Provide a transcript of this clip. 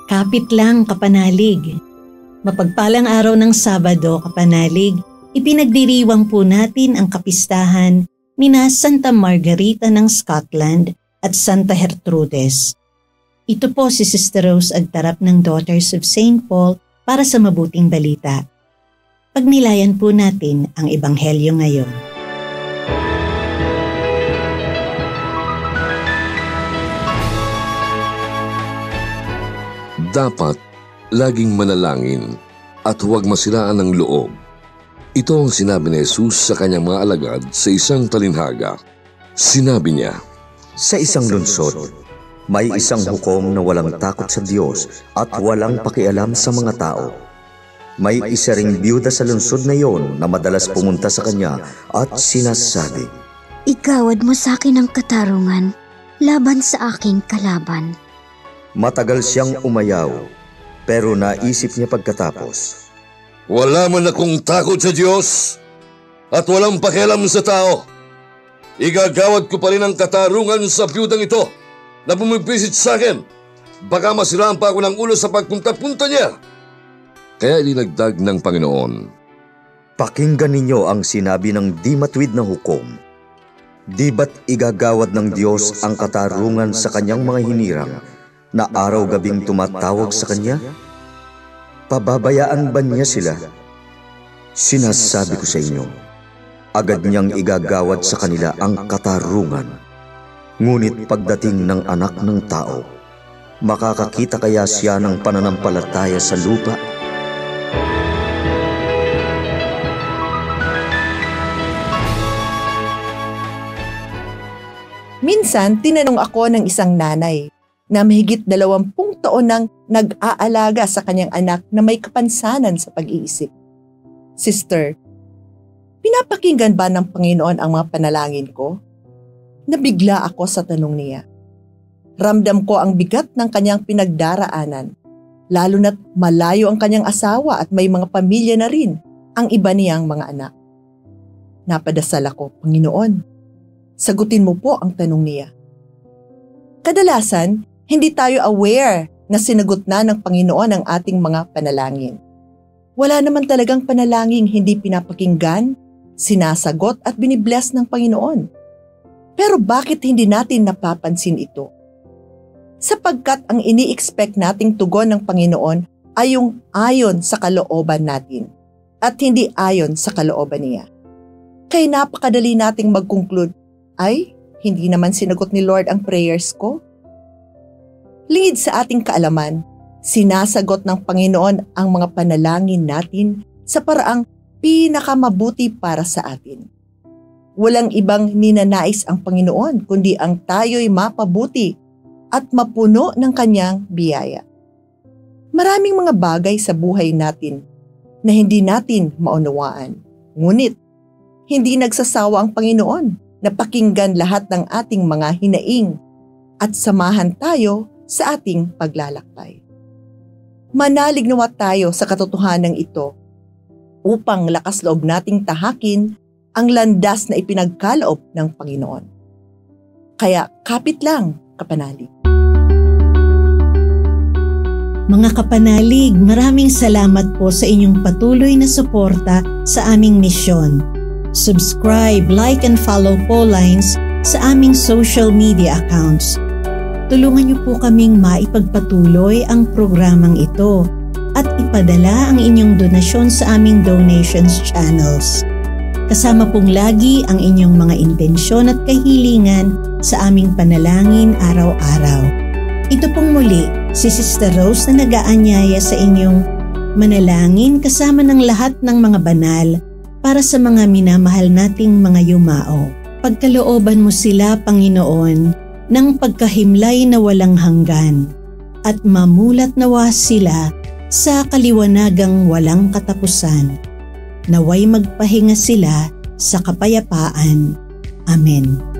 Kapit lang, kapanalig. Mapagpalang araw ng Sabado, kapanalig, ipinagdiriwang po natin ang kapistahan nina Santa Margarita ng Scotland at Santa Gertrudes. Ito po si Sister Rose Agtarap ng Daughters of St. Paul para sa mabuting balita. Pagnilayan po natin ang Ebanghelyo ngayon. Dapat laging manalangin at huwag masiraan ng loob. Ito ang sinabi ni Jesus sa kanyang mga alagad sa isang talinhaga. Sinabi niya, sa isang lungsod, may isang hukom na walang takot sa Diyos at walang pakialam sa mga tao. May isa ring biyuda sa lungsod na iyon na madalas pumunta sa kanya at sinasabi, "Igawad mo sa akin ang katarungan laban sa aking kalaban." Matagal siyang umayaw, pero naisip niya pagkatapos, wala man akong takot sa Diyos at walang pakialam sa tao. Igagawad ko pa rin ang katarungan sa biyudang ito na bumibisit sa akin. Baka masiraan pa ako ng ulo sa pagpunta-punta niya. Kaya ilinagdag ng Panginoon, pakinggan ninyo ang sinabi ng di matuwid na hukom. Di ba't igagawad ng Diyos ang katarungan sa kanyang mga hinirang na araw-gabing tumatawag sa kanya? Pababayaan ba niya sila? Sinasabi ko sa inyo, agad niyang igagawad sa kanila ang katarungan. Ngunit pagdating ng Anak ng Tao, makakakita kaya siya ng pananampalataya sa lupa? Minsan, tinanong ako ng isang nanay na mahigit 20 taon nang nag-aalaga sa kanyang anak na may kapansanan sa pag-iisip. Sister, pinapakinggan ba ng Panginoon ang mga panalangin ko? Nabigla ako sa tanong niya. Ramdam ko ang bigat ng kanyang pinagdaraanan, lalo na't malayo ang kanyang asawa at may mga pamilya na rin ang iba niyang mga anak. Napadasal ako, Panginoon, sagutin mo po ang tanong niya. Kadalasan, hindi tayo aware na sinagot na ng Panginoon ang ating mga panalangin. Wala naman talagang panalangin hindi pinapakinggan, sinasagot at binibless ng Panginoon. Pero bakit hindi natin napapansin ito? Sapagkat ang ini-expect nating tugon ng Panginoon ay yung ayon sa kalooban natin at hindi ayon sa kalooban niya. Kaya napakadali nating mag-conclude, ay, hindi naman sinagot ni Lord ang prayers ko. Lingid sa ating kaalaman, sinasagot ng Panginoon ang mga panalangin natin sa paraang pinakamabuti para sa atin. Walang ibang ninanais ang Panginoon kundi ang tayo'y mapabuti at mapuno ng kanyang biyaya. Maraming mga bagay sa buhay natin na hindi natin maunawaan. Ngunit, hindi nagsasawa ang Panginoon na pakinggan lahat ng ating mga hinaing at samahan tayo sa ating paglalakbay. Manalig nawa tayo sa katotohanan ito upang lakas loob nating tahakin ang landas na ipinagkaloob ng Panginoon. Kaya kapit lang, kapanalig. Mga kapanalig, maraming salamat po sa inyong patuloy na suporta sa aming misyon. Subscribe, like, and follow po lines sa aming social media accounts. Tulungan niyo po kaming maipagpatuloy ang programang ito at ipadala ang inyong donasyon sa aming donations channels. Kasama pong lagi ang inyong mga intensyon at kahilingan sa aming panalangin araw-araw. Ito pong muli si Sister Rose na nag-aanyaya sa inyong manalangin kasama ng lahat ng mga banal para sa mga minamahal nating mga yumao. Pagkalooban mo sila, Panginoon, ng pagkahimlay na walang hanggan at mamulat nawa sila sa kaliwanagang walang katapusan. Naway magpahinga sila sa kapayapaan. Amen.